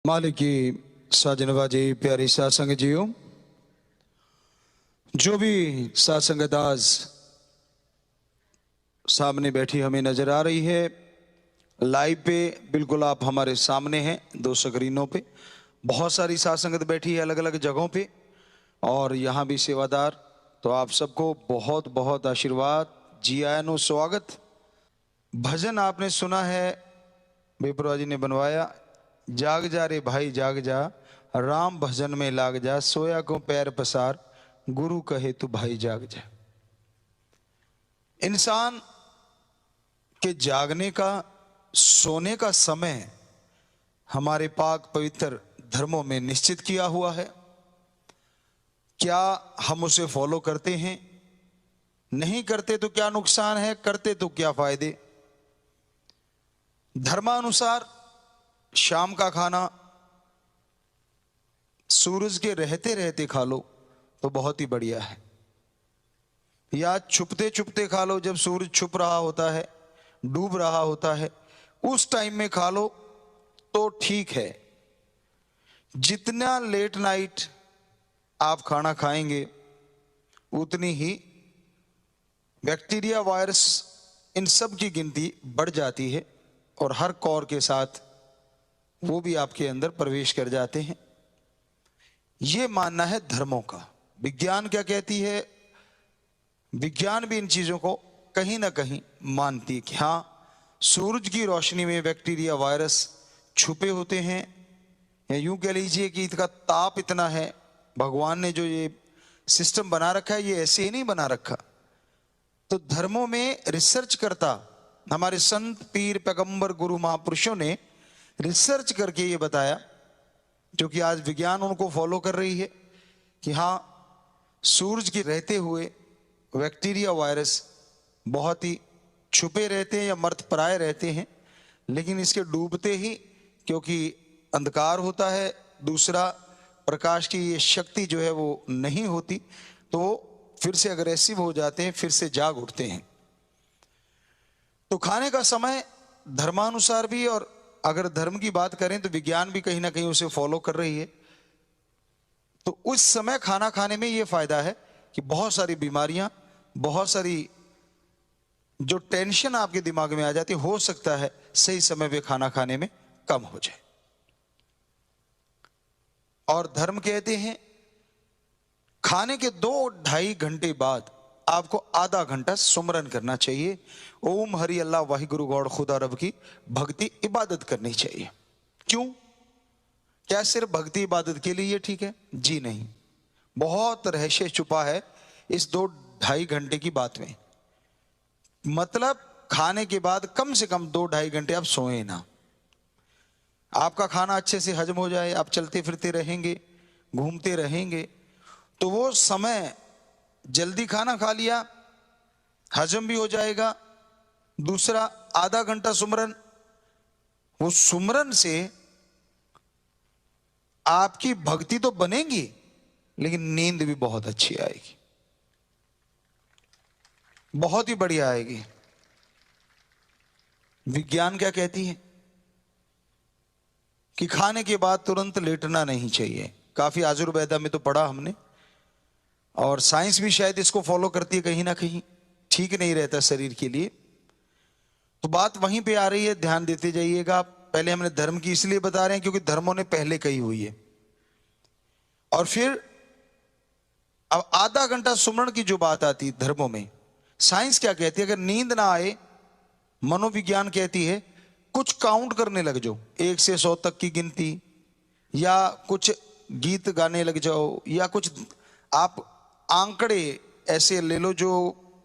मालिक की साजनवाजी प्यारी सासंग जियो, जो भी सासंगत आज सामने बैठी हमें नजर आ रही है लाइव पे, बिल्कुल आप हमारे सामने हैं दो स्क्रीनों पे। बहुत सारी सासंगत बैठी है अलग अलग जगहों पे और यहाँ भी सेवादार। तो आप सबको बहुत बहुत आशीर्वाद, जी आया नो स्वागत। भजन आपने सुना है, बेपरवा जी ने बनवाया, जाग जा रे भाई जाग जा, राम भजन में लाग जा, सोया को पैर पसार, गुरु कहे तू भाई जाग जा। इंसान के जागने का, सोने का समय हमारे पाक पवित्र धर्मों में निश्चित किया हुआ है। क्या हम उसे फॉलो करते हैं? नहीं करते तो क्या नुकसान है, करते तो क्या फायदे? धर्मानुसार शाम का खाना सूरज के रहते रहते खा लो तो बहुत ही बढ़िया है, या छुपते छुपते खा लो, जब सूरज छुप रहा होता है, डूब रहा होता है, उस टाइम में खा लो तो ठीक है। जितना लेट नाइट आप खाना खाएंगे उतनी ही बैक्टीरिया, वायरस, इन सब की गिनती बढ़ जाती है और हर कौर के साथ वो भी आपके अंदर प्रवेश कर जाते हैं। ये मानना है धर्मों का। विज्ञान क्या कहती है? विज्ञान भी इन चीजों को कहीं ना कहीं मानती है कि हाँ, सूरज की रोशनी में बैक्टीरिया, वायरस छुपे होते हैं, या यूं कह लीजिए कि इसका ताप इतना है। भगवान ने जो ये सिस्टम बना रखा है, ये ऐसे ही नहीं बना रखा। तो धर्मों में रिसर्च करता हमारे संत, पीर, पैगंबर, गुरु, महापुरुषों ने रिसर्च करके ये बताया, जो कि आज विज्ञान उनको फॉलो कर रही है, कि हाँ, सूरज के रहते हुए बैक्टीरिया, वायरस बहुत ही छुपे रहते हैं या मर्तप्राय रहते हैं, लेकिन इसके डूबते ही, क्योंकि अंधकार होता है, दूसरा प्रकाश की ये शक्ति जो है वो नहीं होती, तो फिर से अग्रेसिव हो जाते हैं, फिर से जाग उठते हैं। तो खाने का समय धर्मानुसार भी, और अगर धर्म की बात करें तो विज्ञान भी कहीं ना कहीं उसे फॉलो कर रही है। तो उस समय खाना खाने में यह फायदा है कि बहुत सारी बीमारियां, बहुत सारी जो टेंशन आपके दिमाग में आ जाती, हो सकता है सही समय पे खाना खाने में कम हो जाए। और धर्म कहते हैं खाने के 2-2.5 घंटे बाद आपको आधा घंटा सुमरन करना चाहिए। ओम हरि अल्लाह वाहिगुरु गौड़ खुदा रब की भक्ति, इबादत करनी चाहिए। क्यों? क्या सिर्फ भक्ति इबादत के लिए ये ठीक है? जी नहीं, बहुत रहस्य छुपा है इस 2-2.5 घंटे की बात में। मतलब खाने के बाद कम से कम 2-2.5 घंटे आप सोए ना, आपका खाना अच्छे से हजम हो जाए, आप चलते फिरते रहेंगे, घूमते रहेंगे, तो वो समय, जल्दी खाना खा लिया, हजम भी हो जाएगा। दूसरा, आधा घंटा सुमरन, वो सुमरन से आपकी भक्ति तो बनेगी, लेकिन नींद भी बहुत अच्छी आएगी, बहुत ही बढ़िया आएगी। विज्ञान क्या कहती है कि खाने के बाद तुरंत लेटना नहीं चाहिए। काफी आयुर्वेदा में तो पढ़ा हमने, और साइंस भी शायद इसको फॉलो करती है कहीं ना कहीं। ठीक नहीं रहता शरीर के लिए। तो बात वहीं पे आ रही है, ध्यान देते जाइएगा। पहले हमने धर्म की इसलिए बता रहे हैं क्योंकि धर्मों ने पहले कही हुई है। और फिर अब आधा घंटा सुमरण की जो बात आती है धर्मों में, साइंस क्या कहती है? अगर नींद ना आए, मनोविज्ञान कहती है कुछ काउंट करने लग जाओ, 1 से 100 तक की गिनती, या कुछ गीत गाने लग जाओ, या कुछ आप आंकड़े ऐसे ले लो जो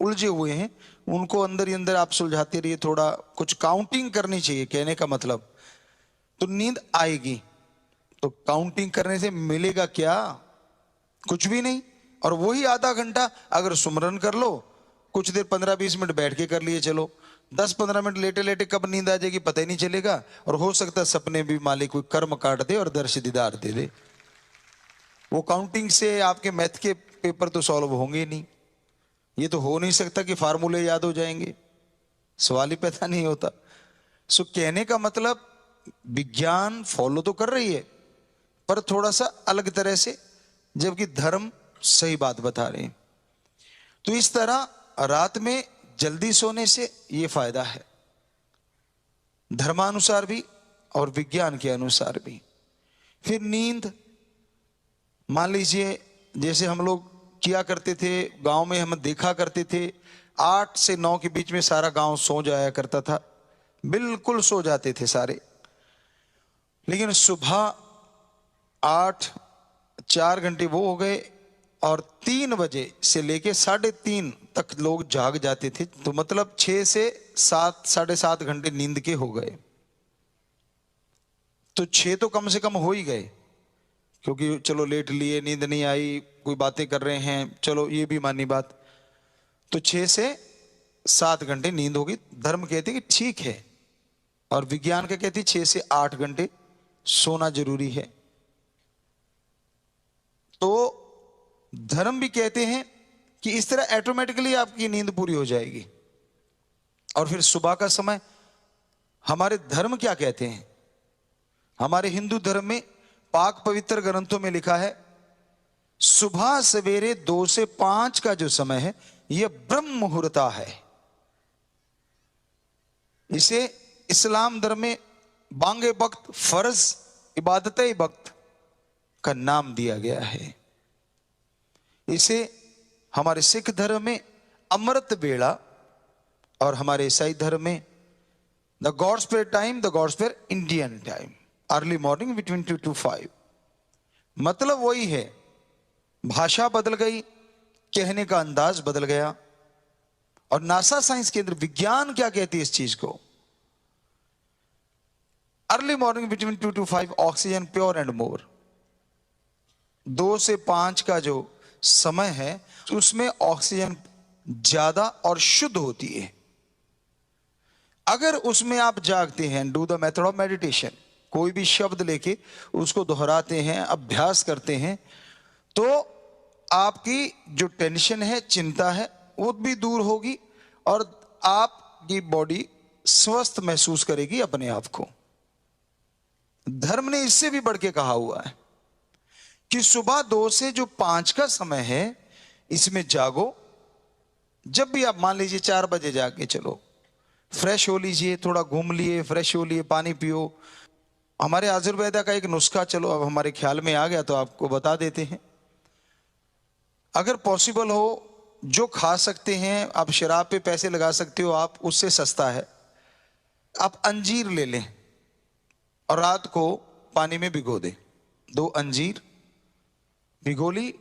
उलझे हुए हैं, उनको अंदर ही अंदर आप सुलझाते रहिए। थोड़ा कुछ काउंटिंग करनी चाहिए, कहने का मतलब। तो नींद आएगी। तो काउंटिंग करने से मिलेगा क्या? कुछ भी नहीं। और वही आधा घंटा अगर सुमरन कर लो, कुछ देर 15-20 मिनट बैठ के कर लिए, चलो 10-15 मिनट लेटे लेटे कब नींद आ जाएगी पता ही नहीं चलेगा। और हो सकता है सपने भी मालिक कोई कर्म काट दे और दर्श दीदार दे दे। वो काउंटिंग से आपके मैथ के पेपर तो सॉल्व होंगे नहीं। ये तो हो नहीं सकता कि फार्मूले याद हो जाएंगे, सवाल ही पैदा नहीं होता। सो कहने का मतलब, विज्ञान फॉलो तो कर रही है पर थोड़ा सा अलग तरह से, जबकि धर्म सही बात बता रहे हैं। तो इस तरह रात में जल्दी सोने से यह फायदा है, धर्मानुसार भी और विज्ञान के अनुसार भी। फिर नींद, मान लीजिए जैसे हम लोग किया करते थे गांव में, हम देखा करते थे 8 से 9 के बीच में सारा गांव सो जाया करता था, बिल्कुल सो जाते थे सारे। लेकिन सुबह 8, 4 घंटे वो हो गए और 3 बजे से लेके 3:30 तक लोग जाग जाते थे। तो मतलब 6 से 7, 7.5 घंटे नींद के हो गए। तो 6 तो कम से कम हो ही गए, क्योंकि चलो लेट लिए, नींद नहीं आई, कोई बातें कर रहे हैं, चलो ये भी मानी बात। तो 6 से 7 घंटे नींद होगी। धर्म कहते कि ठीक है, और विज्ञान का कहते 6 से 8 घंटे सोना जरूरी है। तो धर्म भी कहते हैं कि इस तरह ऑटोमेटिकली आपकी नींद पूरी हो जाएगी। और फिर सुबह का समय, हमारे धर्म क्या कहते हैं? हमारे हिंदू धर्म में पाक पवित्र ग्रंथों में लिखा है सुबह सवेरे 2 से 5 का जो समय है यह ब्रह्म मुहूर्ता है। इसे इस्लाम धर्म में बांगे वक्त, फर्ज इबादत वक्त का नाम दिया गया है। इसे हमारे सिख धर्म में अमृत वेला और हमारे ईसाई धर्म में the gods prayer time, the gods prayer Indian time, early morning between 2 to 5। मतलब वही है, भाषा बदल गई, कहने का अंदाज बदल गया। और नासा साइंस केंद्र विज्ञान क्या कहती है इस चीज को? Early morning between 2 to 5 oxygen pure and more. 2 से 5 का जो समय है उसमें ऑक्सीजन ज्यादा और शुद्ध होती है। अगर उसमें आप जागते हैं, do the method of meditation, कोई भी शब्द लेके उसको दोहराते हैं, अभ्यास करते हैं, तो आपकी जो टेंशन है, चिंता है, वो भी दूर होगी और आपकी बॉडी स्वस्थ महसूस करेगी अपने आप को। धर्म ने इससे भी बढ़ के कहा हुआ है कि सुबह 2 से जो 5 का समय है इसमें जागो। जब भी आप मान लीजिए 4 बजे जाके चलो, फ्रेश हो लीजिए, थोड़ा घूम लिए, फ्रेश हो लिए, पानी पियो। हमारे आयुर्वेदा का एक नुस्खा चलो अब हमारे ख्याल में आ गया तो आपको बता देते हैं। अगर पॉसिबल हो, जो खा सकते हैं, आप शराब पे पैसे लगा सकते हो, आप उससे सस्ता है, आप अंजीर ले लें और रात को पानी में भिगो दें। 2 अंजीर भिगो ली,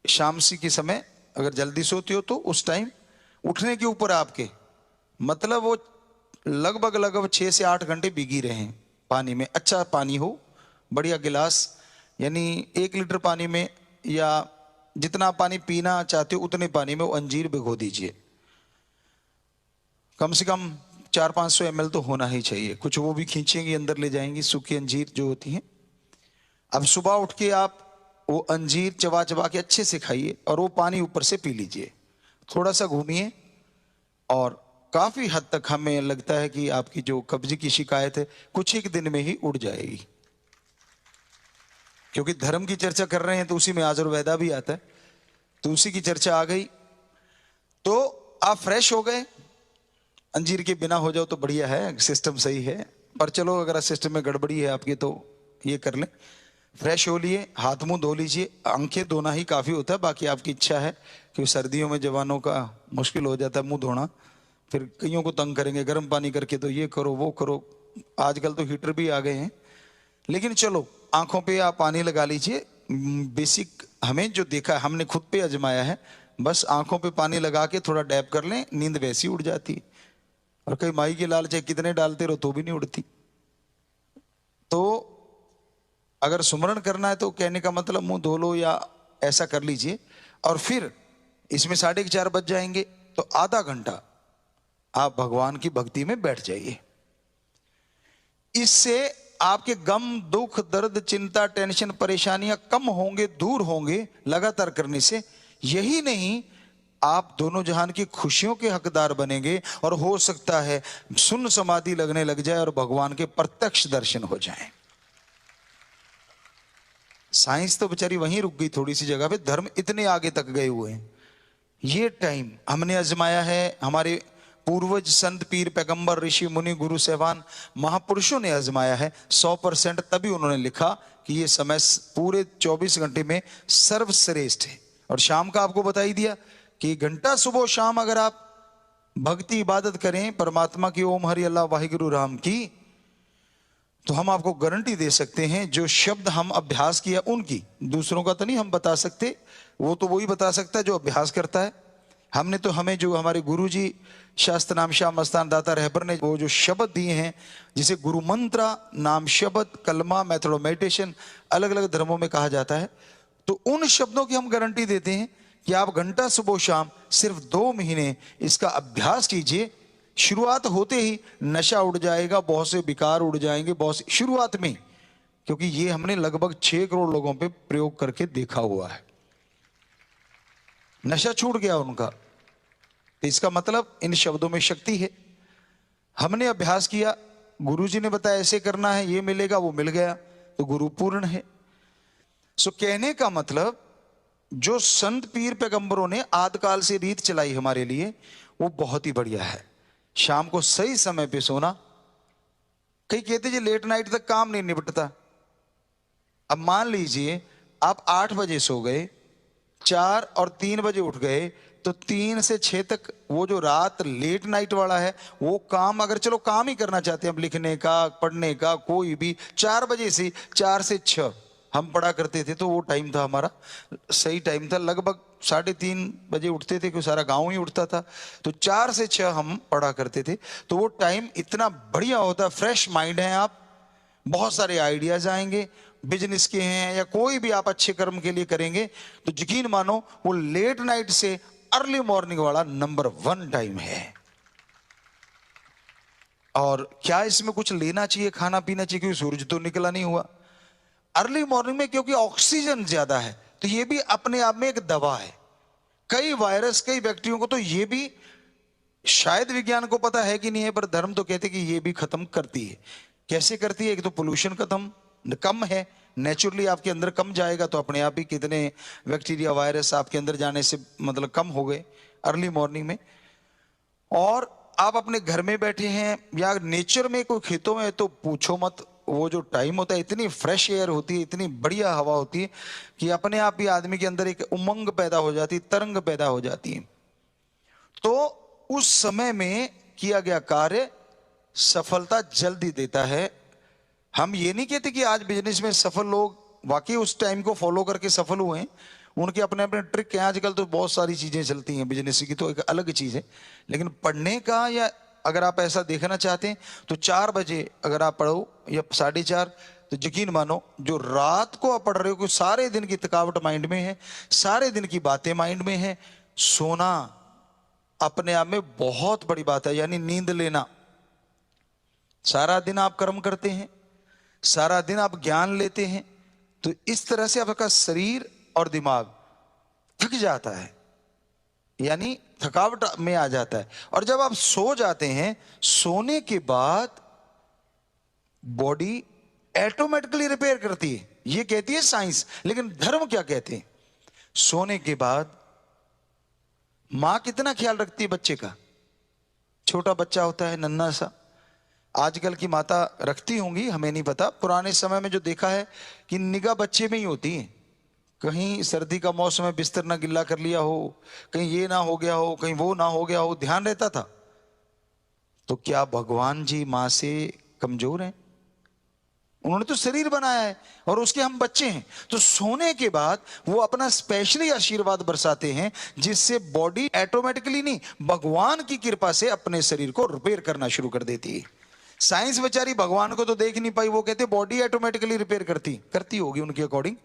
शाम सी के समय अगर जल्दी सोते हो तो उस टाइम उठने के ऊपर आपके, मतलब वो लगभग 6 से 8 घंटे भीगी रहे हैं पानी में। अच्छा पानी हो, बढ़िया गिलास, यानी 1 लीटर पानी में या जितना पानी पीना चाहते हो उतने पानी में वो अंजीर भिगो दीजिए। कम से कम 400-500 ml तो होना ही चाहिए। कुछ वो भी खींचेंगी, अंदर ले जाएंगी, सूखी अंजीर जो होती हैं। अब सुबह उठ के आप वो अंजीर चबा चबा के अच्छे से खाइए और वो पानी ऊपर से पी लीजिए। थोड़ा सा घूमिए और काफी हद तक हमें लगता है कि आपकी जो कब्ज की शिकायत है कुछ एक दिन में ही उड़ जाएगी। क्योंकि धर्म की चर्चा कर रहे हैं तो उसी में आयुर्वेदा भी आता है, तो उसी की चर्चा आ गई। तो आप फ्रेश हो गए, अंजीर के बिना हो जाओ तो बढ़िया है, सिस्टम सही है। पर चलो अगर सिस्टम में गड़बड़ी है आपके तो ये कर लें। फ्रेश हो लिए, हाथ मुंह धो लीजिए, आंखें धोना ही काफी होता है, बाकी आपकी इच्छा है। क्योंकि सर्दियों में जवानों का मुश्किल हो जाता है मुंह धोना, फिर कईयों को तंग करेंगे गर्म पानी करके, तो ये करो वो करो। आजकल तो हीटर भी आ गए हैं, लेकिन चलो आंखों पे आप पानी लगा लीजिए। बेसिक हमें जो देखा है, हमने खुद पे आजमाया है, बस आंखों पे पानी लगा के थोड़ा डैप कर लें, नींद वैसी उड़ जाती है। और कई माई के लाल चाहे कितने डालते रहो तो भी नहीं उड़ती। तो अगर सुमरण करना है तो कहने का मतलब मुंह धो लो या ऐसा कर लीजिए। और फिर इसमें 4:30 बज जाएंगे तो आधा घंटा आप भगवान की भक्ति में बैठ जाइए। इससे आपके गम, दुख, दर्द, चिंता, टेंशन, परेशानियां कम होंगे, दूर होंगे लगातार करने से। यही नहीं, आप दोनों जहान की खुशियों के हकदार बनेंगे और हो सकता है सुन्न समाधि लगने लग जाए और भगवान के प्रत्यक्ष दर्शन हो जाएं। साइंस तो बेचारी वहीं रुक गई थोड़ी सी जगह पे, धर्म इतने आगे तक गए हुए हैं। ये टाइम हमने आजमाया है, हमारे पूर्वज संत पीर पैगंबर ऋषि मुनि गुरु सहबान महापुरुषों ने आजमाया है 100%। तभी उन्होंने लिखा कि ये समय पूरे 24 घंटे में सर्वश्रेष्ठ है। और शाम का आपको बता ही दिया कि घंटा सुबह शाम अगर आप भक्ति इबादत करें परमात्मा की, ओम हरि अल्लाह वाहिगुरु राम की, तो हम आपको गारंटी दे सकते हैं जो शब्द हम अभ्यास किया उनकी, दूसरों का तो नहीं हम बता सकते, वो तो वही बता सकता है जो अभ्यास करता है। हमने तो, हमें जो हमारे गुरुजी शास्त्र नाम शाह मस्तान दाता रहबर ने वो जो शब्द दिए हैं, जिसे गुरु मंत्रा नाम शब्द, कलमा, मेथड ऑफ मेडिटेशन अलग अलग धर्मों में कहा जाता है, तो उन शब्दों की हम गारंटी देते हैं कि आप घंटा सुबह शाम सिर्फ 2 महीने इसका अभ्यास कीजिए। शुरुआत होते ही नशा उड़ जाएगा, बहुत से विकार उड़ जाएंगे, बहुत से शुरुआत में, क्योंकि ये हमने लगभग 6 करोड़ लोगों पे प्रयोग करके देखा हुआ है, नशा छूट गया उनका। तो इसका मतलब इन शब्दों में शक्ति है। हमने अभ्यास किया, गुरुजी ने बताया ऐसे करना है, ये मिलेगा, वो मिल गया, तो गुरु पूर्ण है। सो कहने का मतलब जो संत पीर पैगंबरों ने आदिकाल से रीत चलाई हमारे लिए, वो बहुत ही बढ़िया है। शाम को सही समय पे सोना। कई कहते जी लेट नाइट तक काम नहीं निपटता। अब मान लीजिए आप 8 बजे सो गए, 4 और 3 बजे उठ गए, तो 3 से 6 तक वो जो रात लेट नाइट वाला है, वो काम, अगर चलो काम ही करना चाहते हैं हम, लिखने का, पढ़ने का, कोई भी, 4 बजे से 4 से 6 हम पढ़ा करते थे, तो वो टाइम था हमारा, सही टाइम था। लगभग 3:30 बजे उठते थे, क्योंकि सारा गांव ही उठता था, तो 4 से 6 हम पढ़ा करते थे। तो वो टाइम इतना बढ़िया होता, फ्रेश माइंड है आप, बहुत सारे आइडियाज आएंगे, बिजनेस के हैं या कोई भी आप अच्छे कर्म के लिए करेंगे, तो यकीन मानो वो लेट नाइट से अर्ली मॉर्निंग वाला नंबर 1 टाइम है। और क्या इसमें कुछ लेना चाहिए, खाना पीना चाहिए, क्योंकि सूरज तो निकला नहीं हुआ अर्ली मॉर्निंग में, क्योंकि ऑक्सीजन ज्यादा है, तो ये भी अपने आप में एक दवा है। कई वायरस, कई बैक्टीरिया को तो ये भी शायद विज्ञान को पता है कि नहीं है, पर धर्म तो कहते कि ये भी खत्म करती है। कैसे करती है? एक तो पोल्यूशन कम है, नेचुरली आपके अंदर कम जाएगा, तो अपने आप ही कितने बैक्टीरिया वायरस आपके अंदर जाने से मतलब कम हो गए अर्ली मॉर्निंग में। और आप अपने घर में बैठे हैं या नेचर में, कोई खेतों में, तो पूछो मत, वो जो टाइम होता है, इतनी फ्रेश एयर होती है, इतनी बढ़िया हवा होती है कि अपने आप ही आदमी के अंदर एक उमंग पैदा हो जाती है, तरंग पैदा हो जाती है। तो उस समय में किया गया कार्य सफलता जल्दी देता है। हम ये नहीं कहते कि आज बिजनेस में सफल लोग वाकई उस टाइम को फॉलो करके सफल हुए हैं, उनके अपने अपने ट्रिक हैं। आजकल तो बहुत सारी चीजें चलती हैं बिजनेस की, तो एक अलग चीज है। लेकिन पढ़ने का, या अगर आप ऐसा देखना चाहते हैं, तो 4 बजे अगर आप पढ़ो या 4:30, तो यकीन मानो जो रात को आप पढ़ रहे हो, कि सारे दिन की थकावट माइंड में है, सारे दिन की बातें माइंड में है, सोना अपने आप में बहुत बड़ी बात है, यानी नींद लेना। सारा दिन आप कर्म करते हैं, सारा दिन आप ज्ञान लेते हैं, तो इस तरह से आपका शरीर और दिमाग थक जाता है, यानी थकावट में आ जाता है। और जब आप सो जाते हैं, सोने के बाद बॉडी ऑटोमेटिकली रिपेयर करती है, ये कहती है साइंस। लेकिन धर्म क्या कहते हैं? सोने के बाद मां कितना ख्याल रखती है बच्चे का? छोटा बच्चा होता है नन्हा सा, आजकल की माता रखती होंगी, हमें नहीं पता। पुराने समय में जो देखा है कि निगाह बच्चे में ही होती है, कहीं सर्दी का मौसम है, बिस्तर ना गिल्ला कर लिया हो, कहीं ये ना हो गया हो, कहीं वो ना हो गया हो, ध्यान रहता था। तो क्या भगवान जी मां से कमजोर हैं? उन्होंने तो शरीर बनाया है और उसके हम बच्चे हैं। तो सोने के बाद वो अपना स्पेशली आशीर्वाद बरसाते हैं, जिससे बॉडी ऑटोमेटिकली नहीं, भगवान की कृपा से अपने शरीर को रिपेयर करना शुरू कर देती है। साइंस बेचारी भगवान को तो देख नहीं पाई, वो कहते बॉडी ऑटोमेटिकली रिपेयर करती होगी उनके अकॉर्डिंग।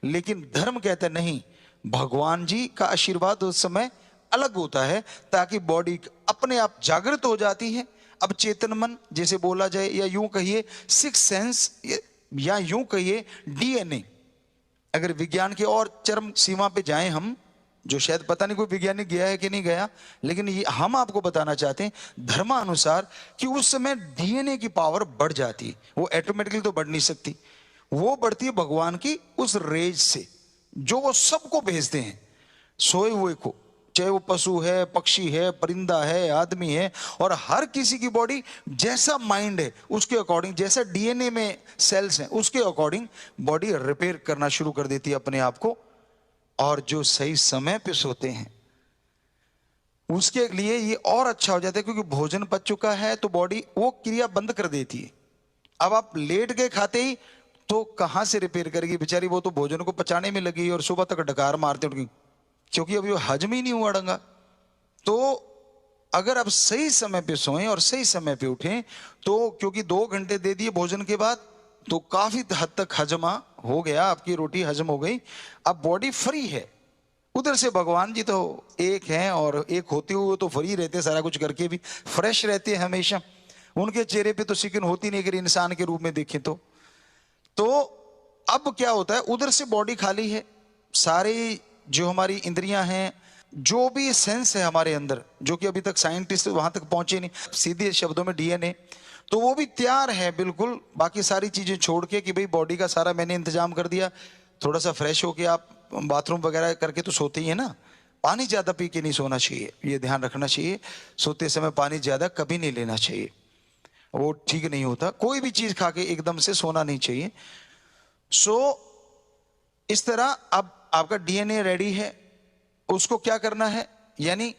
लेकिन धर्म कहता नहीं, भगवान जी का आशीर्वाद उस समय अलग होता है, ताकि बॉडी अपने आप जागृत हो जाती है। अब चेतन मन जैसे बोला जाए, या यूं कहिए 6 सेंस, या यूं कहिए DNA, अगर विज्ञान के और चरम सीमा पे जाएं हम, जो शायद पता नहीं कोई वैज्ञानिक गया है कि नहीं गया, लेकिन ये हम आपको बताना चाहते हैं धर्मानुसार कि उस समय डीएनए की पावर बढ़ जाती है। वो ऑटोमेटिकली तो बढ़ नहीं सकती, वो बढ़ती है भगवान की उस रेज से जो वो सबको भेजते हैं, सोए हुए को, चाहे वो पशु है, पक्षी है, परिंदा है, आदमी है, और हर किसी की बॉडी जैसा माइंड है उसके अकॉर्डिंग, जैसा डीएनए में सेल्स हैं उसके अकॉर्डिंग बॉडी रिपेयर करना शुरू कर देती है अपने आप को। और जो सही समय पे सोते हैं उसके लिए ये और अच्छा हो जाता है, क्योंकि भोजन पच चुका है तो बॉडी वो क्रिया बंद कर देती है। अब आप लेट गए खाते ही तो कहां से रिपेयर करेगी बेचारी, वो तो भोजन को पचाने में लगी और सुबह तक डकार मारते उठगी, क्योंकि अभी वो हजम ही नहीं हुआ ढंगा। तो अगर आप सही समय पे सोएं और सही समय पे उठें तो, क्योंकि 2 घंटे दे दिए भोजन के बाद तो काफी हद तक हजमा हो गया, आपकी रोटी हजम हो गई, अब बॉडी फ्री है। उधर से भगवान जी तो एक हैं और एक होते हुए तो फ्री रहते, सारा कुछ करके भी फ्रेश रहते हैं हमेशा। उनके चेहरे पे तो सिकन होती नहीं अगर इंसान के रूप में देखें तो अब क्या होता है, उधर से बॉडी खाली है, सारी जो हमारी इंद्रियां हैं, जो भी सेंस है हमारे अंदर, जो कि अभी तक साइंटिस्ट वहां तक पहुंचे नहीं, सीधे शब्दों में डीएनए, तो वो भी तैयार है बिल्कुल बाकी सारी चीजें छोड़ के कि भाई बॉडी का सारा मैंने इंतजाम कर दिया, थोड़ा सा फ्रेश होके आप बाथरूम वगैरह करके तो सोते ही है ना। पानी ज्यादा पी के नहीं सोना चाहिए, ये ध्यान रखना चाहिए, सोते समय पानी ज्यादा कभी नहीं लेना चाहिए, वो ठीक नहीं होता। कोई भी चीज खा के एकदम से सोना नहीं चाहिए। सो इस तरह अब आपका डीएनए रेडी है, उसको क्या करना है, यानी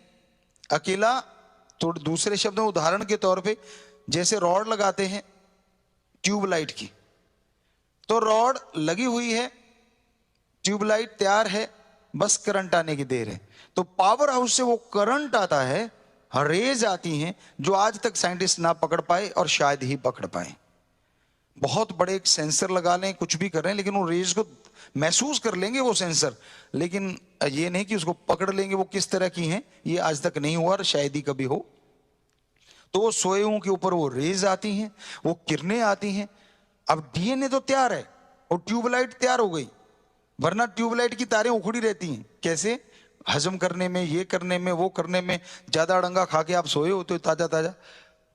अकेला, तो दूसरे शब्दों में उदाहरण के तौर पे जैसे रॉड लगाते हैं ट्यूबलाइट की, तो रॉड लगी हुई है, ट्यूबलाइट तैयार है, बस करंट आने की देर है। तो पावर हाउस से वो करंट आता है, रेज आती हैं जो आज तक साइंटिस्ट ना पकड़ पाए और शायद ही पकड़ पाए। बहुत बड़े एक सेंसर लगा लें, कुछ भी कर रहे हैं, लेकिन वो रेज को महसूस कर लेंगे वो सेंसर, लेकिन ये नहीं कि उसको पकड़ लेंगे वो किस तरह की हैं, ये आज तक नहीं हुआ और शायद ही कभी हो। तो वो सोएओं के ऊपर वो रेज आती हैं, वो किरणें आती हैं। अब डीएनए तो तैयार है और ट्यूबलाइट तैयार हो गई, वरना ट्यूबलाइट की तारें उखड़ी रहती हैं। कैसे? हजम करने में, ये करने में, वो करने में। ज्यादा अड़ंगा खा के आप सोए होते हो ताजा ताजा,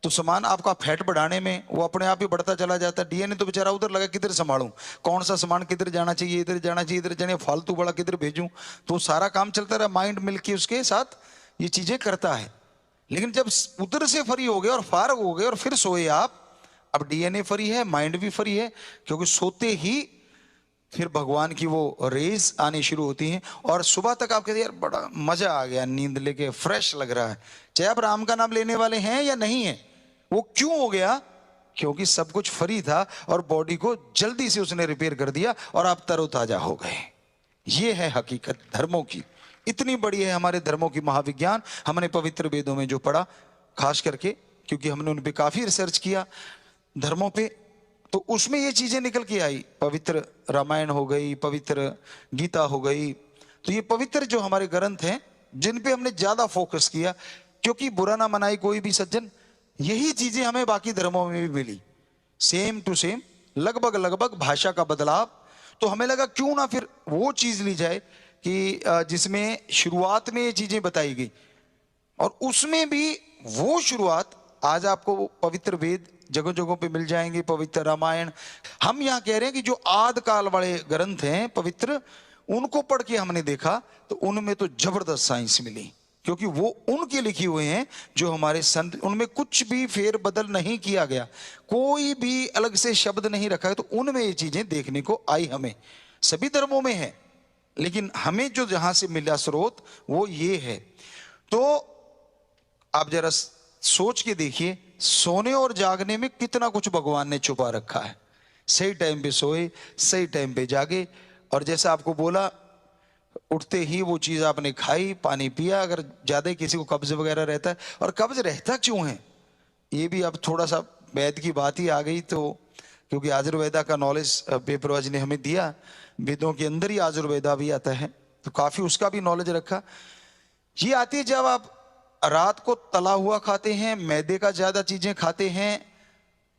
तो सामान आपका फैट बढ़ाने में वो अपने आप ही बढ़ता चला जाता है। डीएनए तो बेचारा उधर लगा, किधर संभालूं, कौन सा सामान किधर जाना चाहिए, इधर जाना चाहिए, इधर जाने, फालतू बड़ा किधर भेजूं, तो सारा काम चलता रहा, माइंड मिलके उसके साथ ये चीजें करता है। लेकिन जब उधर से फ्री हो गए और फारग हो गए और फिर सोए आप, अब डीएनए फ्री है, माइंड भी फ्री है, क्योंकि सोते ही फिर भगवान की वो रेज आनी शुरू होती हैं और सुबह तक आप कहते हैं यार बड़ा मजा आ गया, नींद लेके फ्रेश लग रहा है, चाहे आप राम का नाम लेने वाले हैं या नहीं है। वो क्यों हो गया? क्योंकि सब कुछ फ्री था और बॉडी को जल्दी से उसने रिपेयर कर दिया और आप तरोताजा हो गए। ये है हकीकत धर्मों की, इतनी बड़ी है हमारे धर्मों की महाविज्ञान। हमने पवित्र वेदों में जो पढ़ा, खास करके क्योंकि हमने उन पे काफी रिसर्च किया धर्मों पे, तो उसमें ये चीजें निकल के आई। पवित्र रामायण हो गई, पवित्र गीता हो गई, तो ये पवित्र जो हमारे ग्रंथ हैं जिन पे हमने ज्यादा फोकस किया, क्योंकि बुरा ना मनाए कोई भी सज्जन, यही चीजें हमें बाकी धर्मों में भी मिली, सेम टू सेम, लगभग लगभग भाषा का बदलाव। तो हमें लगा क्यों ना फिर वो चीज ली जाए कि जिसमें शुरुआत में ये चीजें बताई गई, और उसमें भी वो शुरुआत आज आपको पवित्र वेद जगह जगहों पे मिल जाएंगे, पवित्र रामायण। हम यहाँ कह रहे हैं कि जो आद काल वाले ग्रंथ हैं पवित्र, उनको पढ़ के हमने देखा तो उनमें तो जबरदस्त साइंस मिली, क्योंकि वो उनके लिखे हुए हैं जो हमारे संत, उनमें कुछ भी फेर बदल नहीं किया गया, कोई भी अलग से शब्द नहीं रखा है। तो उनमें ये चीजें देखने को आई, हमें सभी धर्मों में है, लेकिन हमें जो जहां से मिला स्रोत वो ये है। तो आप जरा सोच के देखिए, सोने और जागने में कितना कुछ भगवान ने छुपा रखा है। सही टाइम पे सोए, सही टाइम पे जागे, और जैसा आपको बोला उठते ही वो चीज आपने खाई, पानी पिया। अगर ज्यादा किसी को कब्ज वगैरह रहता है, और कब्ज रहता क्यों है ये भी अब थोड़ा सा वैद की बात ही आ गई, तो क्योंकि आयुर्वेदा का नॉलेज बेपरवाज ने हमें दिया, वेदों के अंदर ही आयुर्वेदा भी आता है, तो काफी उसका भी नॉलेज रखा। ये आती है जब आप रात को तला हुआ खाते हैं, मैदे का ज्यादा चीजें खाते हैं।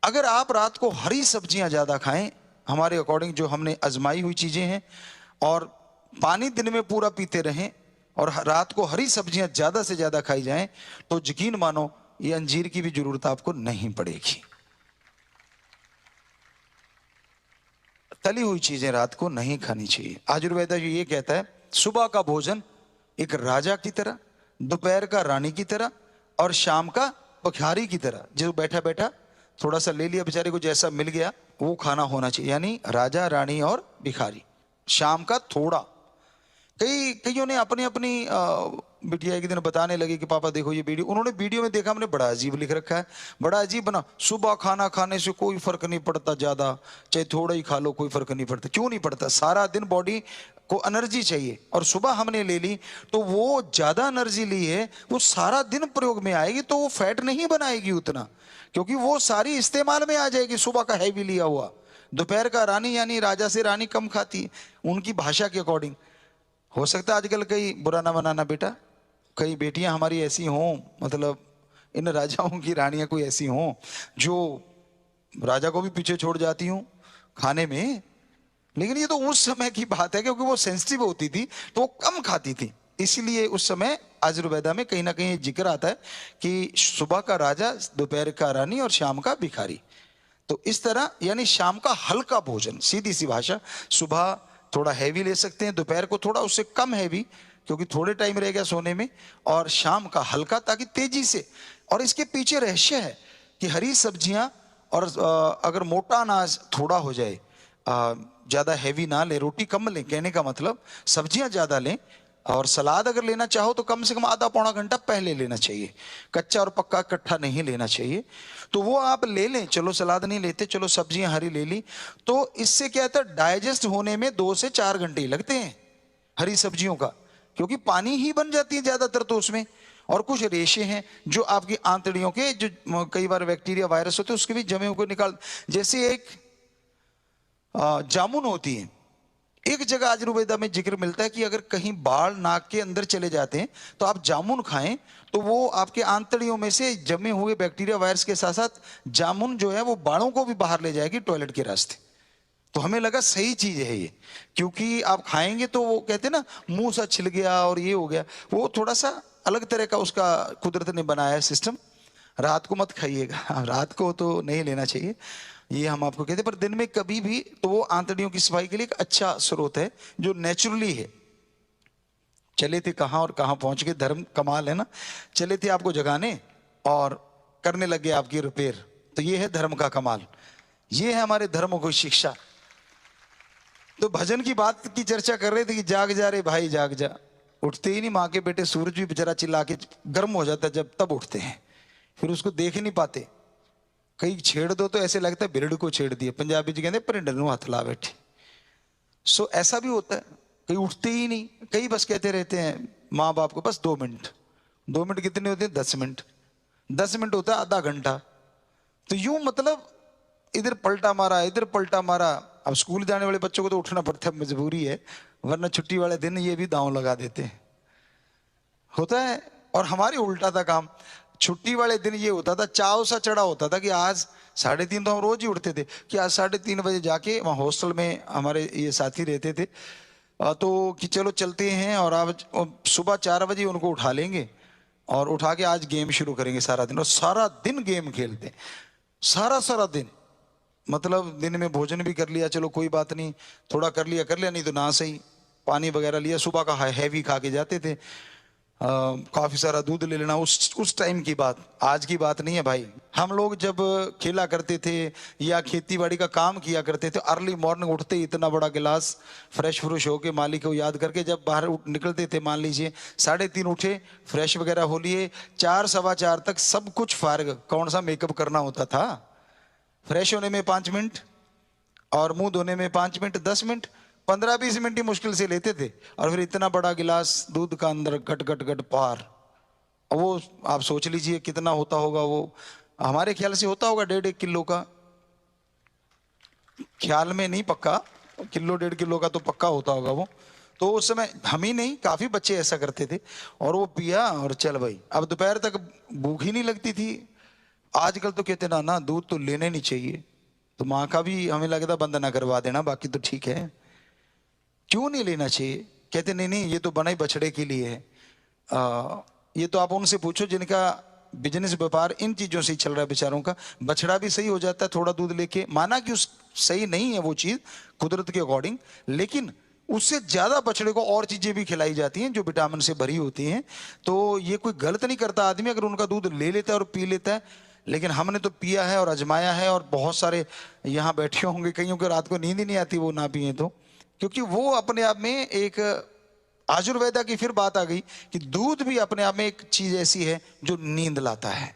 अगर आप रात को हरी सब्जियां ज्यादा खाएं, हमारे अकॉर्डिंग जो हमने आजमाई हुई चीजें हैं, और पानी दिन में पूरा पीते रहें, और रात को हरी सब्जियां ज्यादा से ज्यादा खाई जाएं तो यकीन मानो ये अंजीर की भी जरूरत आपको नहीं पड़ेगी। तली हुई चीजें रात को नहीं खानी चाहिए। आयुर्वेद ये कहता है सुबह का भोजन एक राजा की तरह, दोपहर का रानी की तरह और शाम का भिखारी की तरह। जो बैठा बैठा थोड़ा सा ले लिया बेचारे को, जैसा मिल गया वो खाना होना चाहिए। यानी राजा रानी और भिखारी, शाम का थोड़ा। कईयों ने अपनी अपनी बिटिया एक दिन बताने लगी कि पापा देखो ये वीडियो, उन्होंने वीडियो में देखा हमने बड़ा अजीब लिख रखा है, बड़ा अजीब बना। सुबह खाना खाने से कोई फर्क नहीं पड़ता, ज्यादा चाहे थोड़ा ही खा लो कोई फर्क नहीं पड़ता। क्यों नहीं पड़ता? सारा दिन बॉडी को एनर्जी चाहिए और सुबह हमने ले ली तो वो ज्यादा एनर्जी ली है, वो सारा दिन प्रयोग में आएगी तो वो फैट नहीं बनाएगी उतना, क्योंकि वो सारी इस्तेमाल में आ जाएगी सुबह का हैवी लिया हुआ। दोपहर का रानी यानी राजा से रानी कम खाती है उनकी भाषा के अकॉर्डिंग। हो सकता है आजकल कई बुरा ना बनाना बेटा, कई बेटियां हमारी ऐसी हों, मतलब इन राजाओं की रानियां कोई ऐसी हों जो राजा को भी पीछे छोड़ जाती हूं खाने में, लेकिन ये तो उस समय की बात है क्योंकि वो सेंसिटिव होती थी तो वो कम खाती थी, इसीलिए उस समय आयुर्वेदा में कहीं ना कहीं जिक्र आता है कि सुबह का राजा, दोपहर का रानी और शाम का भिखारी। तो इस तरह यानी शाम का हल्का भोजन, सीधी सी भाषा। सुबह थोड़ा हैवी ले सकते हैं, दोपहर को थोड़ा उससे कम हैवी क्योंकि थोड़े टाइम रह गया सोने में, और शाम का हल्का ताकि तेजी से। और इसके पीछे रहस्य है कि हरी सब्जियां और अगर मोटा अनाज थोड़ा हो जाए, ज्यादा हैवी ना ले, रोटी कम लें, कहने का मतलब सब्जियां ज्यादा लें, और सलाद अगर लेना चाहो तो कम से कम आधा पौना घंटा पहले लेना चाहिए, कच्चा और पक्का इकट्ठा नहीं लेना चाहिए। तो वो आप ले लें, चलो सलाद नहीं लेते, चलो सब्जियां हरी ले ली, तो इससे क्या होता है डाइजेस्ट होने में 2 से 4 घंटे लगते हैं हरी सब्जियों का, क्योंकि पानी ही बन जाती है ज्यादातर तो उसमें, और कुछ रेशे हैं जो आपकी आंतड़ियों के, जो कई बार बैक्टीरिया वायरस होते हैं उसके भी जमे हुए निकाल। जैसे एक जामुन होती है, एक जगह आयुर्वेदा में जिक्र मिलता है कि अगर कहीं बाल नाक के अंदर चले जाते हैं तो आप जामुन खाएं तो वो आपके आंतड़ियों में से जमे हुए बैक्टीरिया वायरस के साथ साथ जामुन जो है वो बालों को भी बाहर ले जाएगी टॉयलेट के रास्ते। तो हमें लगा सही चीज है ये, क्योंकि आप खाएंगे तो वो कहते हैं ना मुंह सा छिल गया और ये हो गया, वो थोड़ा सा अलग तरह का उसका कुदरत ने बनाया है सिस्टम। रात को मत खाइएगा, रात को तो नहीं लेना चाहिए, ये हम आपको कहते हैं, पर दिन में कभी भी, तो वो आंतड़ियों की सफाई के लिए एक अच्छा स्रोत है जो नेचुरली है। चले थे कहां और कहां पहुंच गए, धर्म कमाल है ना। चले थे आपको जगाने और करने लगे आपकी रिपेयर, तो ये है धर्म का कमाल, ये है हमारे धर्मों की शिक्षा। तो भजन की बात की चर्चा कर रहे थे कि जाग जा रे भाई जाग जा, उठते ही नहीं माँ के बेटे, सूरज भी बेचारा चिल्ला के गर्म हो जाता है जब तब उठते हैं, फिर उसको देख ही नहीं पाते। कई छेड़ दो तो ऐसे लगता है बिरड़ को छेड़ दिए, पंजाबी जी कहते परिंडर नूं हथ ला बैठे। सो ऐसा भी होता है, कई उठते ही नहीं, कई बस कहते रहते हैं माँ बाप को बस 2 मिनट। 2 मिनट कितने होते हैं? 10 मिनट। 10 मिनट होता है आधा घंटा। तो यूं मतलब इधर पलटा मारा इधर पलटा मारा। अब स्कूल जाने वाले बच्चों को तो उठना पड़ता है, मजबूरी है, वरना छुट्टी वाले दिन ये भी दांव लगा देते हैं, होता है। और हमारे उल्टा था काम, छुट्टी वाले दिन ये होता था, चाव सा चढ़ा होता था कि आज 3:30, तो हम रोज ही उठते थे कि आज 3:30 बजे जाके, वहाँ हॉस्टल में हमारे ये साथी रहते थे, तो कि चलो चलते हैं और आज सुबह 4 बजे उनको उठा लेंगे और उठा के आज गेम शुरू करेंगे सारा दिन। और सारा दिन गेम खेलते, सारा दिन, मतलब दिन में भोजन भी कर लिया, चलो कोई बात नहीं, थोड़ा कर लिया नहीं तो ना सही, पानी वगैरह लिया, सुबह का हैवी खा के जाते थे, काफी सारा दूध ले लेना। उस टाइम की बात, आज की बात नहीं है भाई। हम लोग जब खेला करते थे या खेती बाड़ी का काम किया करते थे, अर्ली मॉर्निंग उठते ही इतना बड़ा गिलास फ्रेश फ्रूश होके मालिक को याद करके जब बाहर निकलते थे, मान लीजिए 3:30 उठे, फ्रेश वगैरह हो लिए, 4 सवा 4 तक सब कुछ फारग, कौन सा मेकअप करना होता था, फ्रेश होने में 5 मिनट और मुंह धोने में 5 मिनट, 10 मिनट, 15-20 मिनट ही मुश्किल से लेते थे, और फिर इतना बड़ा गिलास दूध का अंदर गट गट गट पार। वो आप सोच लीजिए कितना होता होगा, वो हमारे ख्याल से होता होगा 1.5 किलो का, ख्याल में नहीं पक्का, किलो 1.5 किलो का तो पक्का होता होगा वो। तो उस समय हम ही नहीं, काफी बच्चे ऐसा करते थे, और वो पिया और चल भाई। अब दोपहर तक भूख ही नहीं लगती थी। आजकल तो कहते ना दूध तो लेने नहीं चाहिए, तो माँ का भी हमें लगता बंद ना करवा देना, बाकी तो ठीक है। क्यों नहीं लेना चाहिए? कहते नहीं नहीं, ये तो बना ही बछड़े के लिए है। ये तो आप उनसे पूछो जिनका बिजनेस व्यापार इन चीजों से ही चल रहा है बेचारों का। बछड़ा भी सही हो जाता है थोड़ा दूध लेके, माना कि उस सही नहीं है वो चीज कुदरत के अकॉर्डिंग, लेकिन उससे ज्यादा बछड़े को और चीजें भी खिलाई जाती हैं जो विटामिन से भरी होती हैं। तो ये कोई गलत नहीं करता आदमी अगर उनका दूध ले लेता है और पी लेता है। लेकिन हमने तो पिया है और आजमाया है, और बहुत सारे यहाँ बैठे होंगे कईयों को रात को नींद ही नहीं आती वो ना पिए तो, क्योंकि वो अपने आप में एक आयुर्वेदा की फिर बात आ गई कि दूध भी अपने आप में एक चीज ऐसी है जो नींद लाता है।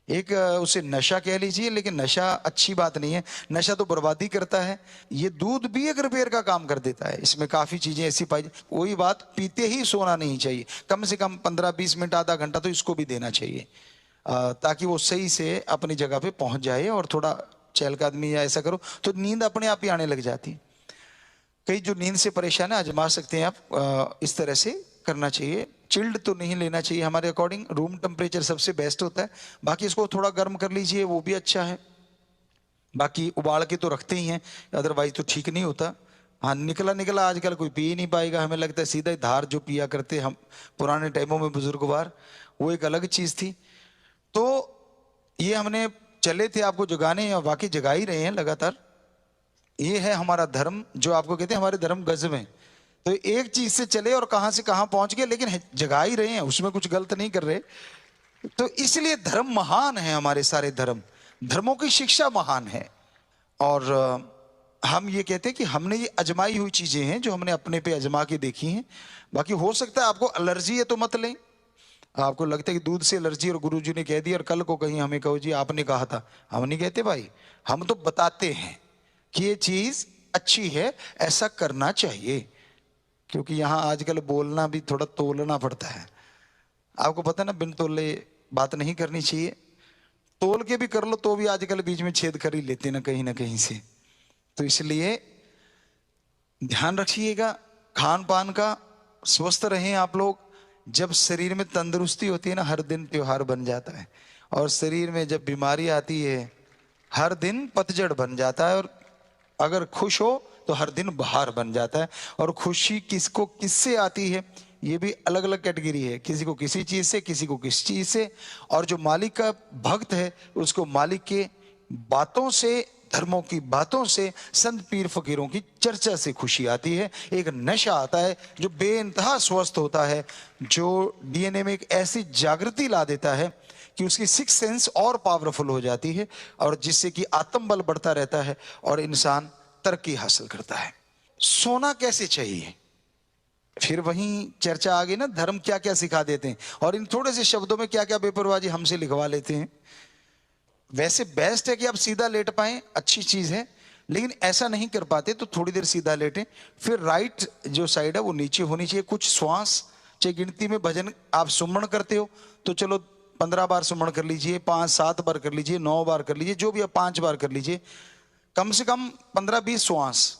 एक उसे नशा कह लीजिए, लेकिन नशा अच्छी बात नहीं है, नशा तो बर्बादी करता है। ये दूध भी एक रिपेयर का काम कर देता है, इसमें काफी चीजें ऐसी पाई। वही बात, पीते ही सोना नहीं चाहिए, कम से कम 15-20 मिनट आधा घंटा तो इसको भी देना चाहिए, ताकि वो सही से अपनी जगह पे पहुंच जाए। और थोड़ा चहलकदमी या ऐसा करो तो नींद अपने आप ही आने लग जाती है। कई जो नींद से परेशान है आजमा सकते हैं आप, इस तरह से करना चाहिए। चिल्ड तो नहीं लेना चाहिए हमारे अकॉर्डिंग, रूम टेम्परेचर सबसे बेस्ट होता है। बाकी इसको थोड़ा गर्म कर लीजिए, वो भी अच्छा है। बाकी उबाल के तो रखते ही हैं, अदरवाइज तो ठीक नहीं होता। हाँ, निकला निकला आजकल कोई पी ही नहीं पाएगा, हमें लगता है सीधा ही धार जो पिया करते हम पुराने टाइमों में बुजुर्गवार, वो एक अलग चीज थी। तो ये हमने चले थे आपको जगाने, या वाकई जगा ही रहे हैं लगातार। ये है हमारा धर्म, जो आपको कहते हैं हमारे धर्म गजब है। तो एक चीज से चले और कहां से कहां पहुंच गए, लेकिन जगा ही रहे हैं, उसमें कुछ गलत नहीं कर रहे। तो इसलिए धर्म महान है, हमारे सारे धर्म, धर्मों की शिक्षा महान है। और हम ये कहते हैं कि हमने ये अजमाई हुई चीजें हैं जो हमने अपने पे अजमा के देखी हैं। बाकी हो सकता है आपको एलर्जी है तो मत लें, आपको लगता है कि दूध से एलर्जी और गुरुजी ने कह दिया और कल को कहीं हमें कहो जी आपने कहा था। हम नहीं कहते भाई, हम तो बताते हैं कि ये चीज अच्छी है, ऐसा करना चाहिए। क्योंकि यहां आजकल बोलना भी थोड़ा तोलना पड़ता है, आपको पता है ना, बिन तोले बात नहीं करनी चाहिए। तोल के भी कर लो तो भी आजकल बीच में छेद कर ही लेते ना कहीं से। तो इसलिए ध्यान रखिएगा खान पान का, स्वस्थ रहें आप लोग। जब शरीर में तंदुरुस्ती होती है ना, हर दिन त्योहार बन जाता है। और शरीर में जब बीमारी आती है, हर दिन पतझड़ बन जाता है। और अगर खुश हो तो हर दिन बहार बन जाता है। और खुशी किसको किससे आती है, ये भी अलग अलग कैटेगरी है, किसी को किसी चीज से, किसी को किस चीज से। और जो मालिक का भक्त है उसको मालिक के बातों से, धर्मों की बातों से, संत पीर फकीरों की चर्चा से खुशी आती है। एक नशा आता है जो बेइंतहा स्वस्थ होता है, जो डीएनए में एक ऐसी जागृति ला देता है कि उसकी सिक्स सेंस और पावरफुल हो जाती है, और जिससे कि आत्मबल बढ़ता रहता है और इंसान तरक्की हासिल करता है। सोना कैसे चाहिए, फिर वहीं चर्चा आ गई ना, धर्म क्या क्या सिखा देते हैं और इन थोड़े से शब्दों में क्या क्या बेपरवाही हमसे लिखवा लेते हैं। वैसे बेस्ट है कि आप सीधा लेट पाए, अच्छी चीज है, लेकिन ऐसा नहीं कर पाते तो थोड़ी देर सीधा लेटें। फिर राइट जो साइड है वो नीचे होनी चाहिए। कुछ श्वास, चाहे गिनती में भजन आप सुमरण करते हो तो चलो 15 बार सुमरण कर लीजिए, 5-7 बार कर लीजिए, 9 बार कर लीजिए, जो भी आप 5 बार कर लीजिए। कम से कम 15-20 श्वास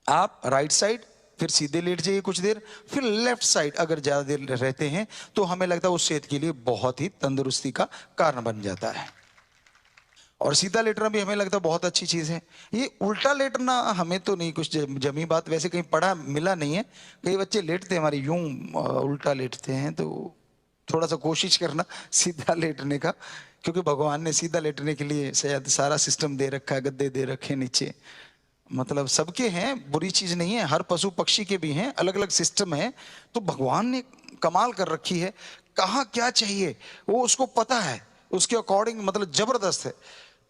आप राइट साइड, फिर सीधे लेट जाइए कुछ देर, फिर लेफ्ट साइड अगर ज्यादा देर रहते हैं तो हमें लगता है उस सेहत के लिए बहुत ही तंदुरुस्ती का कारण बन जाता है। और सीधा लेटना भी हमें लगता है बहुत अच्छी चीज है। ये उल्टा लेटना हमें तो नहीं कुछ जमी बात, वैसे कहीं पढ़ा मिला नहीं है। कई बच्चे लेटते हैं हमारे यूं उल्टा लेटते हैं, तो थोड़ा सा कोशिश करना सीधा लेटने का, क्योंकि भगवान ने सीधा लेटने के लिए शायद सारा सिस्टम दे रखा है, गद्दे दे रखे नीचे, मतलब सबके हैं, बुरी चीज नहीं है, हर पशु पक्षी के भी हैं, अलग अलग सिस्टम है। तो भगवान ने कमाल कर रखी है, कहाँ क्या चाहिए वो उसको पता है, उसके अकॉर्डिंग मतलब जबरदस्त है।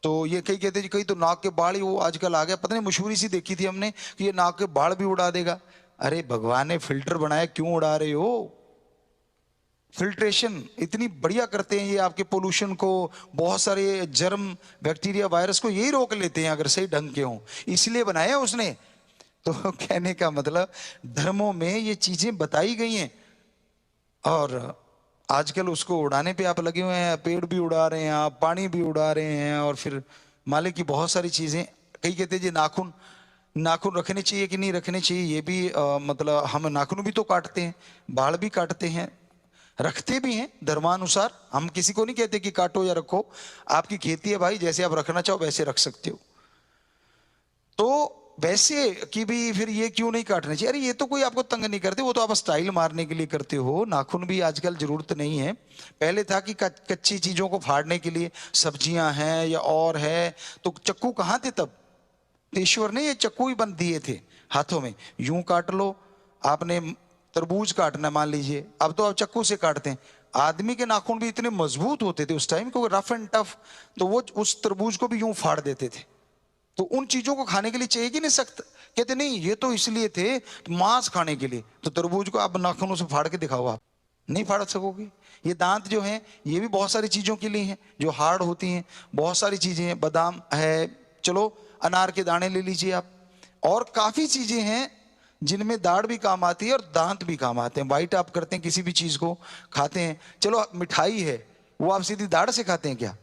तो ये कई कहते हैं कई तो नाक के बाल ही वो आजकल आ गया, पता नहीं मशहूरी सी देखी थी हमने कि ये नाक के बाल भी उड़ा देगा। अरे भगवान ने फिल्टर बनाया, क्यों उड़ा रहे हो? फिल्ट्रेशन इतनी बढ़िया करते हैं ये, आपके पोल्यूशन को, बहुत सारे जर्म बैक्टीरिया वायरस को यही रोक लेते हैं अगर सही ढंग के हों, इसलिए बनाया उसने। तो कहने का मतलब धर्मों में ये चीजें बताई गई हैं, और आजकल उसको उड़ाने पे आप लगे हुए हैं। पेड़ भी उड़ा रहे हैं आप, पानी भी उड़ा रहे हैं, और फिर मालिक की बहुत सारी चीजें। कई कहते हैं जी नाखून, नाखून रखने चाहिए कि नहीं रखने चाहिए, ये भी मतलब हम नाखून भी तो काटते हैं, बाल भी काटते हैं, रखते भी हैं धर्मानुसार। हम किसी को नहीं कहते कि काटो या रखो, आपकी खेती है भाई, जैसे आप रखना चाहो वैसे रख सकते हो। तो वैसे कि भी फिर ये क्यों नहीं काटने चाहिए, अरे ये तो कोई आपको तंग नहीं करते, वो तो आप स्टाइल मारने के लिए करते हो। नाखून भी आजकल जरूरत नहीं है। पहले था कि कच्ची चीजों को फाड़ने के लिए, सब्जियां हैं या और है, तो चक्कू कहाँ थे तब? तो ईश्वर ने ये चक्कू ही बंद दिए थे हाथों में, यूं काट लो। आपने तरबूज काटना मान लीजिए, अब तो आप चक्कू से काटते हैं। आदमी के नाखून भी इतने मजबूत होते थे उस टाइम, क्योंकि रफ एंड टफ, तो वो उस तरबूज को भी यूं फाड़ देते थे। तो उन चीजों को खाने के लिए चाहिए कि नहीं सख्त? कहते नहीं, ये तो इसलिए थे मांस खाने के लिए। तो तरबूज को आप नाखूनों से फाड़ के दिखाओ, आप नहीं फाड़ सकोगे। ये दांत जो हैं ये भी बहुत सारी चीजों के लिए हैं जो हार्ड होती हैं, बहुत सारी चीजें हैं, बादाम है, चलो अनार के दाने ले लीजिए आप, और काफी चीजें हैं जिनमें दाढ़ भी काम आती है और दांत भी काम आते हैं। बाइट आप करते हैं किसी भी चीज को, खाते हैं, चलो मिठाई है, वो आप सीधी दाढ़ से खाते हैं क्या?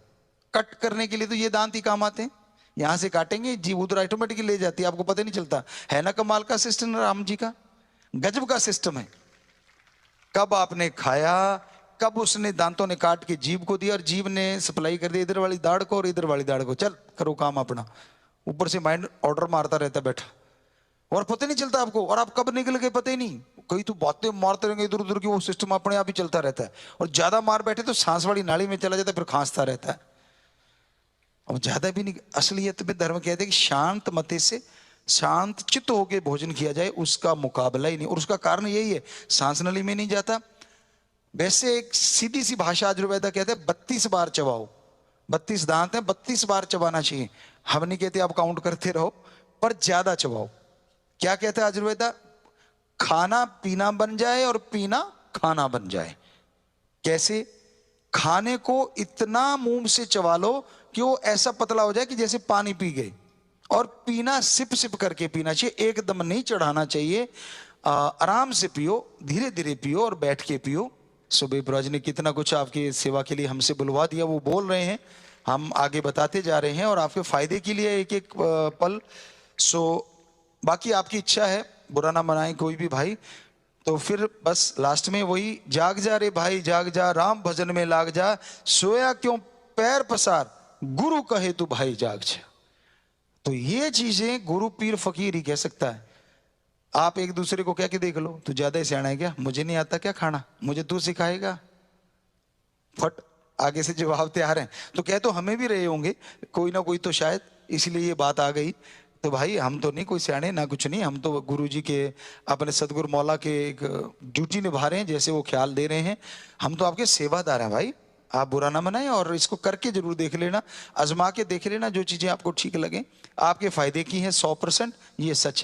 कट करने के लिए तो ये दांत ही काम आते हैं। यहां से काटेंगे जीभ उधर ऑटोमेटिकली ले जाती है, आपको पता नहीं चलता है ना। कमाल का सिस्टम राम जी का, गजब का सिस्टम है। कब आपने खाया, कब उसने दांतों ने काट के जीभ को दिया और जीभ ने सप्लाई कर दिया इधर वाली दाढ़ को और इधर वाली दाढ़ को, चल करो काम अपना। ऊपर से माइंड ऑर्डर मारता रहता बैठा, और पता नहीं चलता आपको, और आप कब निकल गए पता ही नहीं। कई तो बातें मारते रहेंगे इधर उधर की, वो सिस्टम अपने आप ही चलता रहता है। और ज्यादा मार बैठे तो सांस वाली नाली में चला जाता है, फिर खांसता रहता है। अब ज्यादा भी नहीं। असलियत में धर्म कहते हैं कि शांत मते से, शांत चित्त होकर भोजन किया जाए, उसका मुकाबला ही नहीं। और उसका कारण यही है, सांस नली में नहीं जाता। वैसे एक सीधी सी भाषा आयुर्वेदा कहते हैं 32 बार चबाओ। 32 दांत हैं, 32 बार चबाना चाहिए। हम नहीं कहते आप काउंट करते रहो, पर ज्यादा चबाओ। क्या कहता है आयुर्वेदा? खाना पीना बन जाए और पीना खाना बन जाए। कैसे? खाने को इतना मुंह से चबा लो कि वो ऐसा पतला हो जाए कि जैसे पानी पी गए, और पीना सिप सिप करके पीना चाहिए, एकदम नहीं चढ़ाना चाहिए। आराम से पियो, धीरे धीरे पियो और बैठ के पियो। सुबेबराज ने कितना कुछ आपकी सेवा के लिए हमसे बुलवा दिया, वो बोल रहे हैं, हम आगे बताते जा रहे हैं और आपके फायदे के लिए एक एक पल। सो बाकी आपकी इच्छा है, बुरा ना मनाए कोई भी भाई। तो फिर बस लास्ट में वही, जाग जा रे भाई जाग जा, राम भजन में लाग जा, सोया क्यों पैर पसार, गुरु कहे तू भाई जाग जा। तो ये चीजें गुरु पीर फकीर ही कह सकता है। आप एक दूसरे को कह के देख लो, तू ज्यादा ही सियाना है क्या, मुझे नहीं आता क्या खाना, मुझे तू सिखाएगा? फट आगे से जवाब तैयार है। तो कह तो हमें भी रहे होंगे कोई ना कोई, तो शायद इसलिए ये बात आ गई। तो भाई हम तो नहीं कोई सियाने ना कुछ नहीं, हम तो गुरु जी के, अपने सतगुरु मौला के एक ड्यूटी निभा रहे हैं, जैसे वो ख्याल दे रहे हैं। हम तो आपके सेवादार हैं भाई, आप बुरा ना मनाएं। और इसको करके जरूर देख लेना, आजमा के देख लेना, जो चीजें आपको ठीक लगे, आपके फायदे की हैं 100%, ये सच है।